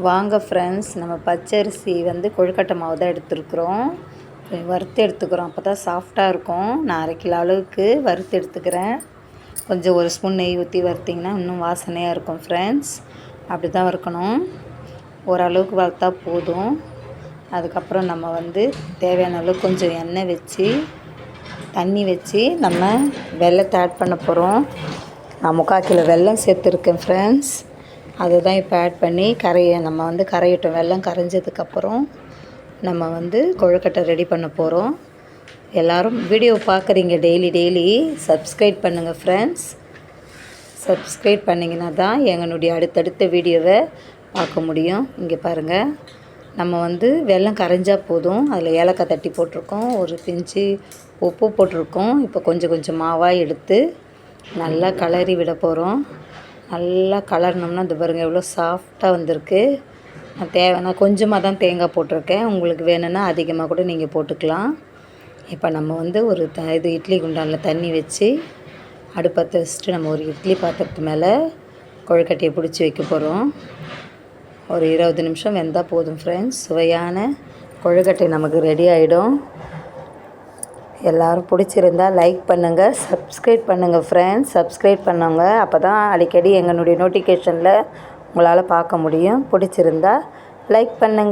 வாங்க ஃப்ரெண்ட்ஸ், நம்ம பச்சரிசி கொழுக்கட்டை மாவு தான் எடுத்துருக்குறோம். வறுத்து எடுத்துக்கிறோம், அப்போ தான் சாஃப்டாக இருக்கும். நான் 1/2 கிலோ அளவுக்கு வறுத்து எடுத்துக்கிறேன். கொஞ்சம் 1 ஸ்பூன் நெய் ஊற்றி வறுத்திங்கன்னா இன்னும் வாசனையாக இருக்கும் ஃப்ரெண்ட்ஸ். அப்படி தான் வறுக்கணும். ஓரளவுக்கு வறுத்தா போதும். அதுக்கப்புறம் நம்ம தேவையான அளவுக்கு கொஞ்சம் எண்ணெய் வச்சு தண்ணி வச்சு நம்ம வெல்லத்தை ஆட் பண்ண போகிறோம். நான் 3/4 கிலோ வெல்லம் சேர்த்துருக்கேன் ஃப்ரெண்ட்ஸ். அதை தான் இப்போ ஆட் பண்ணி நம்ம கரையட்டும். வெல்லம் கரைஞ்சதுக்கப்புறம் நம்ம கொழுக்கட்டை ரெடி பண்ண போகிறோம். எல்லோரும் வீடியோ பார்க்குறீங்க டெய்லி சப்ஸ்கிரைப் பண்ணுங்கள் ஃப்ரெண்ட்ஸ். சப்ஸ்கிரைப் பண்ணிங்கன்னா தான் எங்களுடைய அடுத்தடுத்த வீடியோவை பார்க்க முடியும். இங்கே பாருங்கள், நம்ம வெல்லம் கரைஞ்சால் போதும். அதில் ஏலக்காய் தட்டி போட்டிருக்கோம், ஒரு பிஞ்சு உப்பு போட்டிருக்கோம். இப்போ கொஞ்சம் கொஞ்சம் மாவாக எடுத்து நல்லா கலரி விட போகிறோம். நல்லா கலர்னோம்னா இந்த பாருங்கள் எவ்வளோ சாஃப்டாக வந்திருக்கு. நான் கொஞ்சமாக தான் தேங்காய் போட்டிருக்கேன். உங்களுக்கு வேணும்னா அதிகமாக கூட நீங்கள் போட்டுக்கலாம். இப்போ நம்ம ஒரு இட்லி குண்டானில் தண்ணி வச்சு அடுப்பத்தை வச்சுட்டு நம்ம ஒரு இட்லி பாத்திரத்து மேலே கொழுக்கட்டையை பிடிச்சி வைக்க போகிறோம். ஒரு 20 நிமிஷம் வெந்தால் போதும் ஃப்ரெண்ட்ஸ். சுவையான கொழுக்கட்டை நமக்கு ரெடி ஆகிடும். எல்லோரும் பிடிச்சிருந்தால் லைக் பண்ணுங்கள், சப்ஸ்கிரைப் பண்ணுங்கள் ஃப்ரெண்ட்ஸ். சப்ஸ்கிரைப் பண்ணுங்க, அப்போ தான் அடிக்கடி எங்களுடைய நோட்டிஃபிகேஷனில் உங்களால் பார்க்க முடியும். பிடிச்சிருந்தா லைக் பண்ணுங்கள்.